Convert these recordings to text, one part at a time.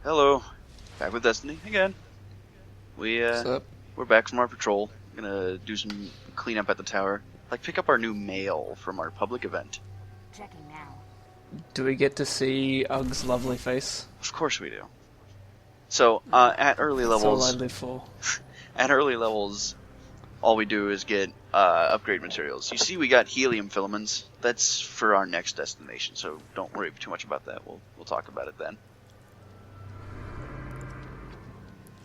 Hello, back with Destiny again. What's up? We're back from our patrol. Gonna do some cleanup at the tower, like pick up our new mail from our public event. Checking now. Do we get to see Ug's lovely face? Of course we do. So at early That's all I levels, live for. all we do is get upgrade materials. You see, we got helium filaments. That's for our next destination, so don't worry too much about that. We'll talk about it then.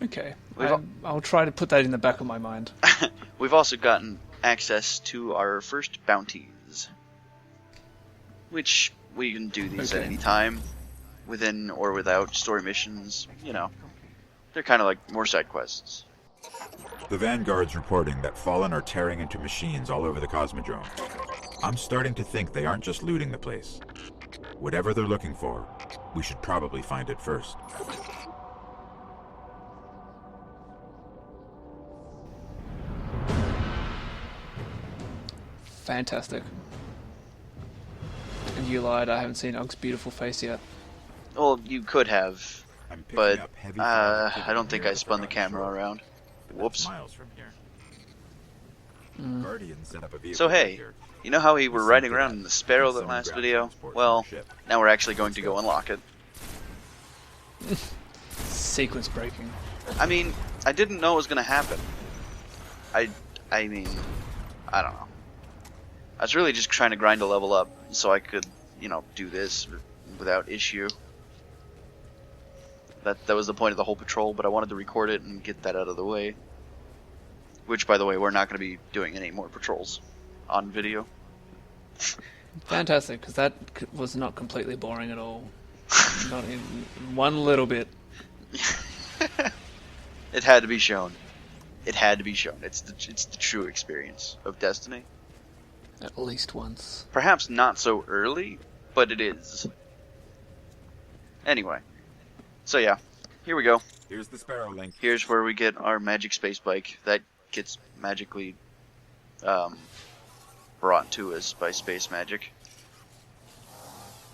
Okay, We've I'll try to put that in the back of my mind. We've also gotten access to our first bounties, which we can do these at any time, within or without story missions. You know, they're kind of like more side quests. The Vanguard's reporting that Fallen are tearing into machines all over the Cosmodrome. I'm starting to think they aren't just looting the place. Whatever they're looking for, we should probably find it first. Fantastic. And you lied, I haven't seen Ug's beautiful face yet. Well, you could have, I'm picking but up heavy I don't think I spun the camera around. Whoops. Miles from here. Guardian set up a vehicle So hey, here. you know how we were riding around in the Sparrow that last video? Well, now we're actually going to go unlock it. Sequence breaking. I mean, I didn't know it was going to happen. I mean, I don't know. I was really just trying to grind a level up so I could, you know, do this without issue. That was the point of the whole patrol, but I wanted to record it and get that out of the way. Which, by the way, we're not going to be doing any more patrols on video. Fantastic, because that was not completely boring at all. Not in one little bit. It had to be shown. It had to be shown. It's the true experience of Destiny. At least once. Perhaps not so early, but it is. Anyway. So yeah, here we go. Here's the Sparrow link. Here's where we get our magic space bike that gets magically brought to us by space magic.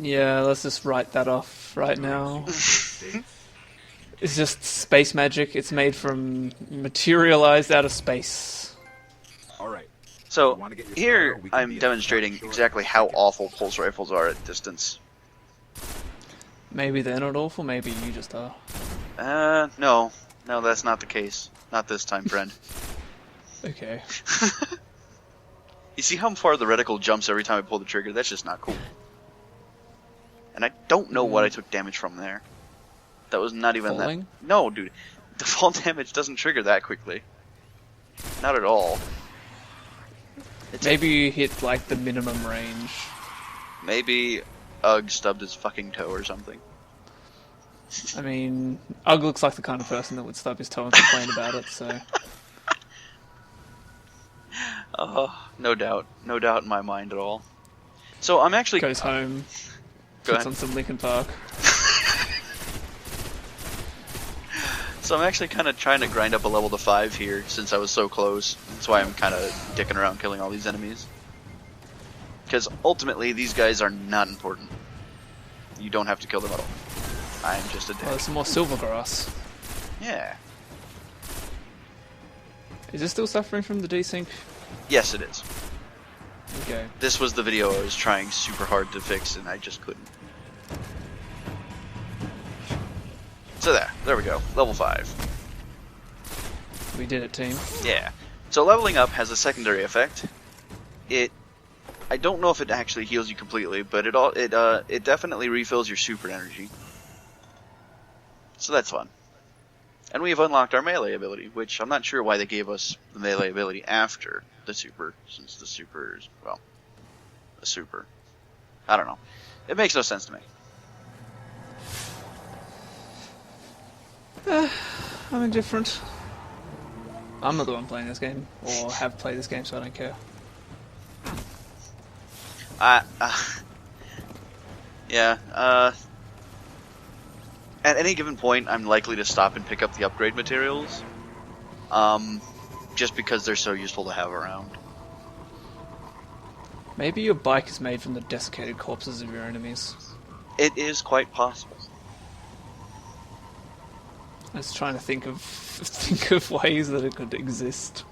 Yeah, let's just write that off right now. It's just space magic. It's made from materialized out of space. All right. So here I'm demonstrating exactly how awful pulse rifles are at distance. Maybe they're not awful, maybe you just are. No, that's not the case. Not this time, friend. Okay. You see how far the reticle jumps every time I pull the trigger? That's just not cool. And I don't know what I took damage from there. That was not even Falling? that. No, dude. The fall damage doesn't trigger that quickly. Not at all. Maybe you hit like the minimum range. Maybe Ugg stubbed his fucking toe or something. I mean, Ugg looks like the kind of person that would stub his toe and complain about it, so... No doubt. No doubt in my mind at all. So I'm actually... Goes home, Go puts ahead. on some Linkin Park. So I'm actually kind of trying to grind up a level to 5 here, since I was so close. That's why I'm kind of dicking around killing all these enemies. Because ultimately, these guys are not important. You don't have to kill them at all. I'm just a dick. Oh, there's some more silver grass. Yeah. Is it still suffering from the desync? Yes, it is. Okay. This was the video I was trying super hard to fix, and I just couldn't. So there we go. Level 5. We did it, team. Yeah. So leveling up has a secondary effect. I don't know if it actually heals you completely, but it definitely refills your super energy. So that's fun. And we have unlocked our melee ability, which I'm not sure why they gave us the melee ability after the super, since the super is, well, a super. I don't know. It makes no sense to me. I'm indifferent. I'm not the one playing this game, or have played this game, so I don't care. Yeah, at any given point, I'm likely to stop and pick up the upgrade materials. Just because they're so useful to have around. Maybe your bike is made from the desiccated corpses of your enemies. It is quite possible. I was trying to think of ways that it could exist.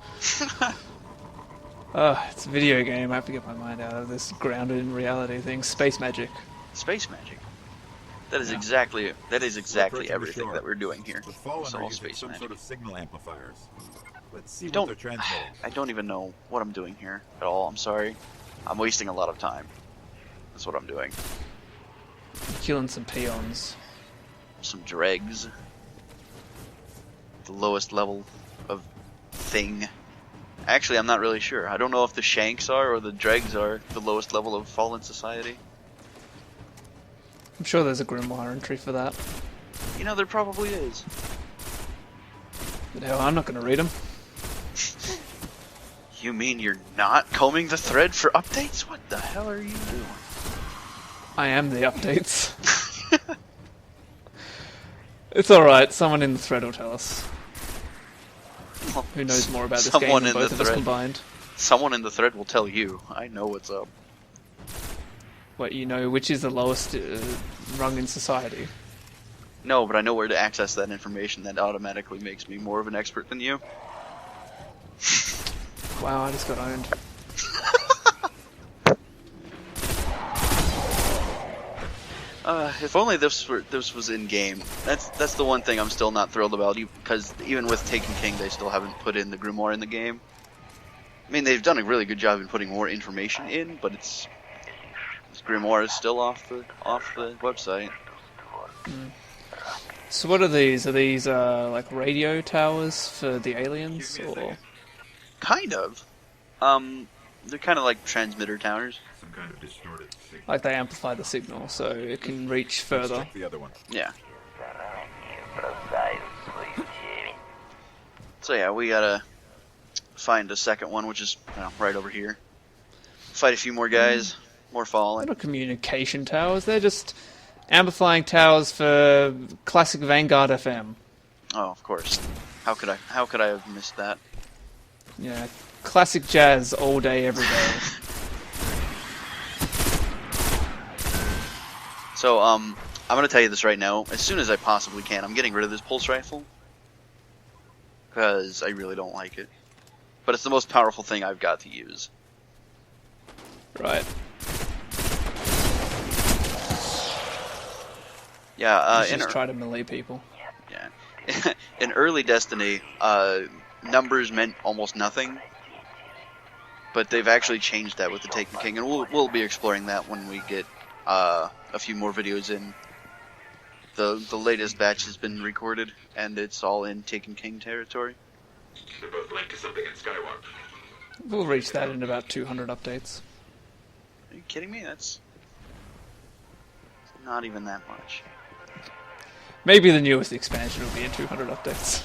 It's a video game. I have to get my mind out of this grounded in reality thing. Space magic. Space magic. That is Yeah. exactly Approaching the everything shore. that we're doing here. The Fallen It's are all using space some magic. sort of signal amplifiers. Let's see Don't- what they're transmitting. I don't even know what I'm doing here at all. I'm sorry. I'm wasting a lot of time. That's what I'm doing. Killing some peons. Some dregs. The lowest level of thing. Actually, I'm not really sure. I don't know if the shanks are or the dregs are the lowest level of fallen society. I'm sure there's a grimoire entry for that. You know, there probably is. But hell, I'm not going to read them. You mean you're not combing the thread for updates? What the hell are you doing? I am the updates. It's alright, someone in the thread will tell us. Who knows more about this game Someone than in the both of us thread. combined. Someone in the thread will tell you. I know what's up. What, you know which is the lowest rung in society? No, but I know where to access that information. That automatically makes me more of an expert than you. Wow, I just got owned. If only this was in game. That's the one thing I'm still not thrilled about. Because even with Taken King, they still haven't put in the grimoire in the game. I mean, they've done a really good job in putting more information in, but this grimoire is still off the website. So what are these? Are these like radio towers for the aliens, or Kind of. They're kind of like transmitter towers. Some kind of distorted signal. like they amplify the signal so it can reach further? Check the other one. Yeah. So yeah, we gotta find a second one, which is right over here. Fight a few more guys, more They're fallen. not communication towers. They're just amplifying towers for classic Vanguard FM. Oh, of course. How could I have missed that? Yeah, classic jazz all day, every day. So, I'm gonna tell you this right now. As soon as I possibly can, I'm getting rid of this pulse rifle. Because I really don't like it. But it's the most powerful thing I've got to use. Right. Yeah, Let's just try to melee people. yeah. In early Destiny, numbers meant almost nothing. But they've actually changed that with the Taken King, and we'll be exploring that when we get a few more videos in. The latest batch has been recorded, and it's all in Taken King territory. They're both linked to something in Skywalk. We'll reach that in about 200 updates. Are you kidding me? That's not even that much. Maybe the newest expansion will be in 200 updates.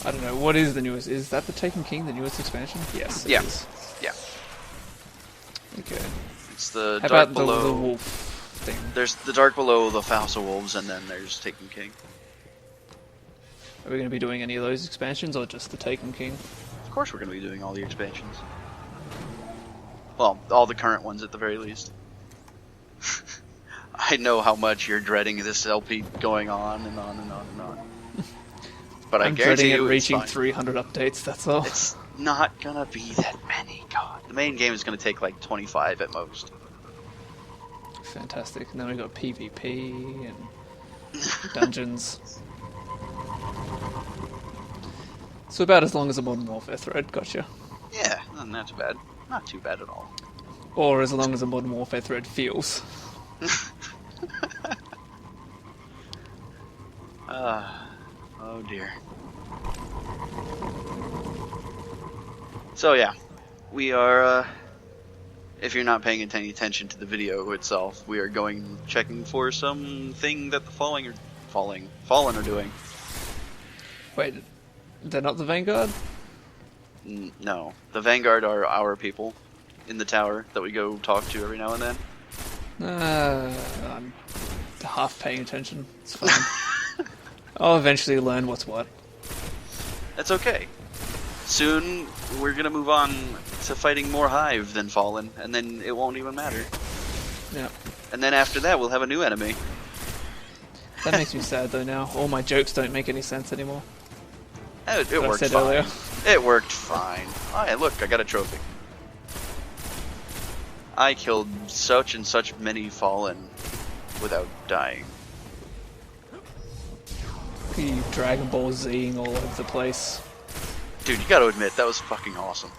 I don't know, what is the newest? Is that the Taken King, the newest expansion? Yes, it Yeah. is. Yeah. Okay. It's the How Dark about Below. the wolf thing? There's the Dark Below, the Fausta Wolves, and then there's Taken King. Are we going to be doing any of those expansions, or just the Taken King? Of course we're going to be doing all the expansions. Well, all the current ones at the very least. I know how much you're dreading this LP going on and on and on and on. But I I'm guarantee dreading it you it's reaching fine. 300 updates, that's all. It's not gonna be that many. God, the main game is gonna take like 25 at most. Fantastic. And then we've got PvP and dungeons. So about as long as a Modern Warfare thread, gotcha. Yeah, not too bad. Not too bad at all. Or as long as a Modern Warfare thread feels. Oh dear. So yeah, we are, if you're not paying any attention to the video itself, we are checking for something that the Fallen are doing. Wait, they're not the Vanguard? No, the Vanguard are our people in the tower that we go talk to every now and then. I'm half paying attention. It's fine. I'll eventually learn what's what. That's okay. Soon we're gonna move on to fighting more Hive than Fallen, and then it won't even matter. Yeah. And then after that we'll have a new enemy. That makes me sad though now. All my jokes don't make any sense anymore. It What I worked said fine. earlier. It worked fine. Oh, yeah, look, I got a trophy. I killed such and such many Fallen without dying. You Dragon Ball Zing all over the place. Dude, you gotta admit, that was fucking awesome.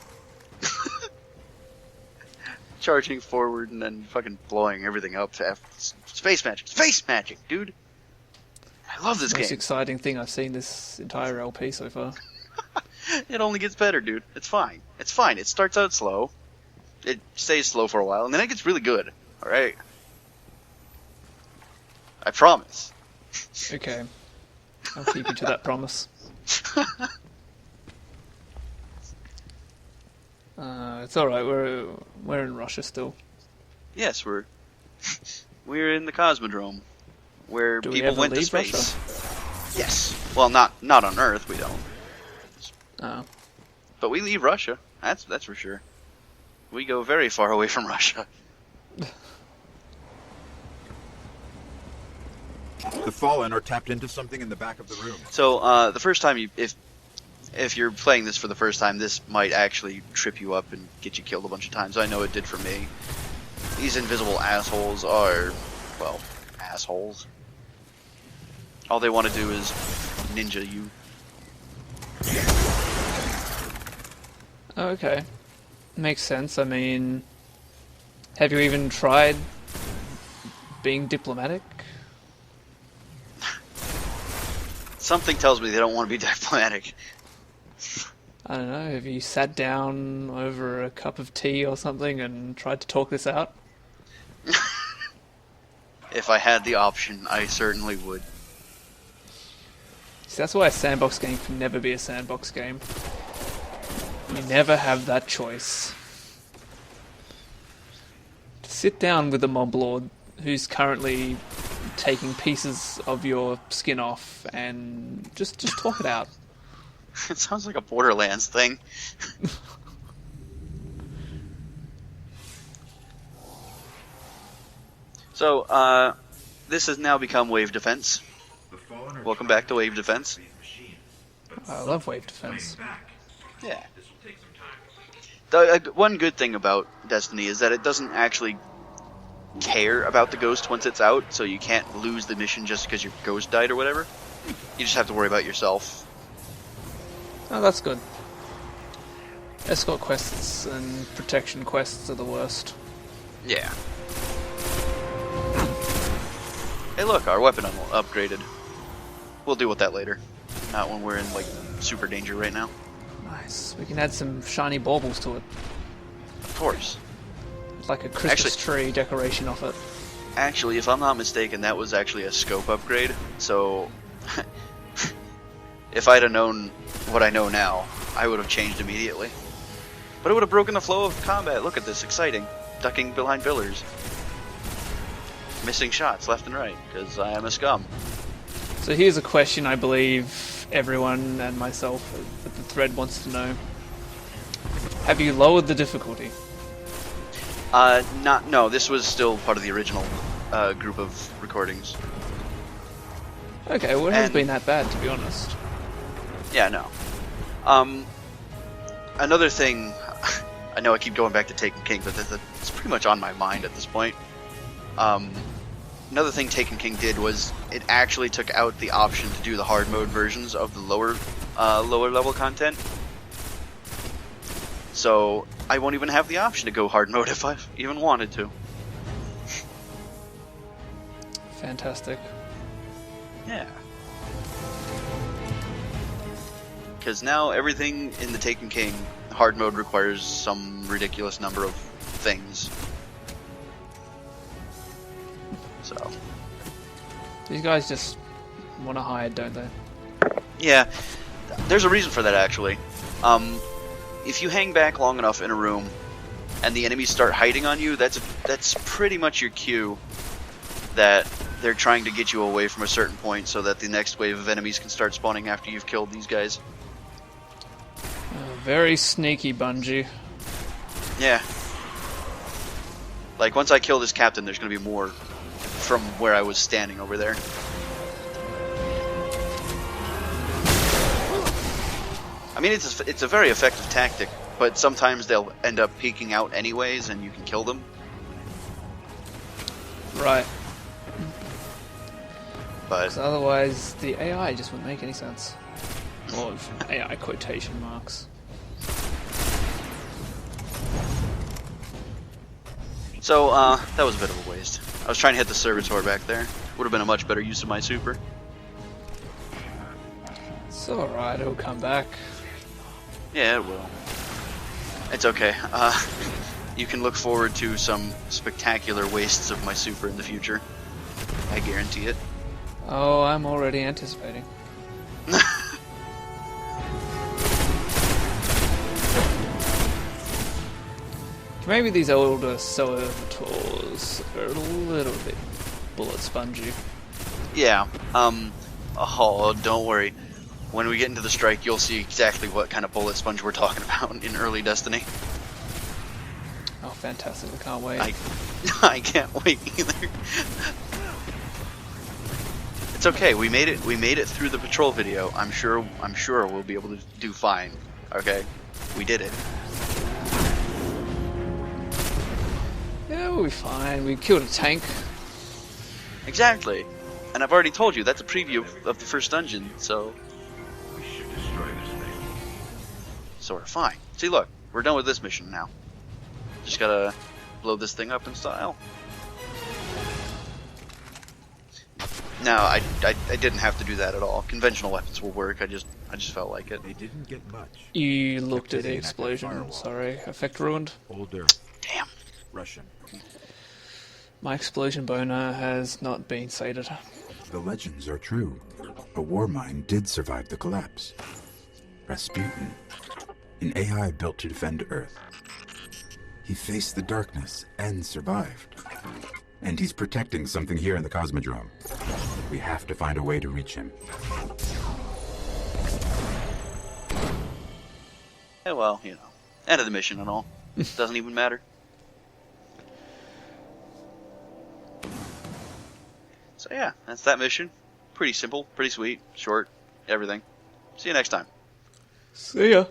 Charging forward and then fucking blowing everything up. Space magic. Space magic, dude! I love this Most game. exciting thing I've seen this entire LP so far. It only gets better, dude. It's fine. It's fine. It starts out slow. It stays slow for a while, and then it gets really good. Alright? I promise. Okay. I'll keep you to that promise. It's alright, we're in Russia still. Yes, we're in the Cosmodrome, where Do we people ever went to leave space. Russia? Yes. Well, not on Earth, we don't. Oh. But we leave Russia. That's for sure. We go very far away from Russia. The Fallen are tapped into something in the back of the room. So the first time if you're playing this for the first time, this might actually trip you up and get you killed a bunch of times. I know it did for me. These invisible assholes are, well, assholes. All they want to do is ninja you. Okay. Makes sense. I mean, have you even tried being diplomatic? Something tells me they don't want to be diplomatic. I don't know, have you sat down over a cup of tea or something and tried to talk this out? If I had the option, I certainly would. See, that's why a sandbox game can never be a sandbox game. You never have that choice. To sit down with a mob lord who's currently taking pieces of your skin off and just talk it out. It sounds like a Borderlands thing. So, this has now become Wave Defense. Welcome back to Wave Defense. I love wave defense. Yeah. One good thing about Destiny is that it doesn't actually care about the ghost once it's out, so you can't lose the mission just because your ghost died or whatever. You just have to worry about yourself. Oh, that's good. Escort quests and protection quests are the worst. Yeah. Hey look, our weapon upgraded. We'll deal with that later. Not when we're in, like, super danger right now. Nice. We can add some shiny baubles to it. Of course. Like a Christmas tree decoration off it. Actually, if I'm not mistaken, that was actually a scope upgrade, so... if I'd have known what I know now, I would have changed immediately. But it would have broken the flow of combat. Look at this, exciting. Ducking behind pillars. Missing shots left and right, because I am a scum. So here's a question I believe everyone and myself at the thread wants to know. Have you lowered the difficulty? No, this was still part of the original group of recordings. Okay, well it hasn't been that bad, to be honest. Yeah, no. Another thing, I know I keep going back to Taken King, but it's pretty much on my mind at this point. Another thing Taken King did was it actually took out the option to do the hard mode versions of the lower level content. So I won't even have the option to go hard mode if I even wanted to. Fantastic. Yeah. Because now everything in the Taken King hard mode requires some ridiculous number of things. So. These guys just want to hide, don't they? Yeah, there's a reason for that actually. If you hang back long enough in a room and the enemies start hiding on you, that's pretty much your cue that they're trying to get you away from a certain point so that the next wave of enemies can start spawning after you've killed these guys. Very sneaky, Bungie. Yeah. Like, once I kill this captain, there's going to be more from where I was standing over there. mean, it's a very effective tactic, but sometimes they'll end up peeking out anyways, and you can kill them. Right. But 'Cause otherwise, the AI just wouldn't make any sense. Or AI quotation marks. so that was a bit of a waste. I was trying to hit the servitor back there. Would have been a much better use of my super. It's alright, it'll come back. Yeah, it will. It's okay. You can look forward to some spectacular wastes of my super in the future. I guarantee it. Oh, I'm already anticipating. Maybe these older servitors are a little bit bullet spongy. Yeah. Oh, don't worry. When we get into the strike, you'll see exactly what kind of bullet sponge we're talking about in early Destiny. Oh, fantastic! I can't wait. I can't wait either. It's okay. We made it. We made it through the patrol video. I'm sure we'll be able to do fine. Okay, we did it. Yeah, we'll be fine. We killed a tank. Exactly. And I've already told you that's a preview of the first dungeon. So. We should destroy this thing. So we're fine. See, look, we're done with this mission now. Just gotta blow this thing up in style. No, I didn't have to do that at all. Conventional weapons will work. I just felt like it. They didn't get much. You looked at the Activating explosion. firewall. Sorry, effect ruined. Older. Damn. Russian. My explosion boner has not been sated. The legends are true. A war mine did survive the collapse. Rasputin, an AI built to defend Earth. He faced the darkness and survived. And he's protecting something here in the Cosmodrome. We have to find a way to reach him. Yeah, well, you know, end of the mission and all. Doesn't even matter. So yeah, that's that mission. Pretty simple, pretty sweet, short, everything. See you next time. See ya.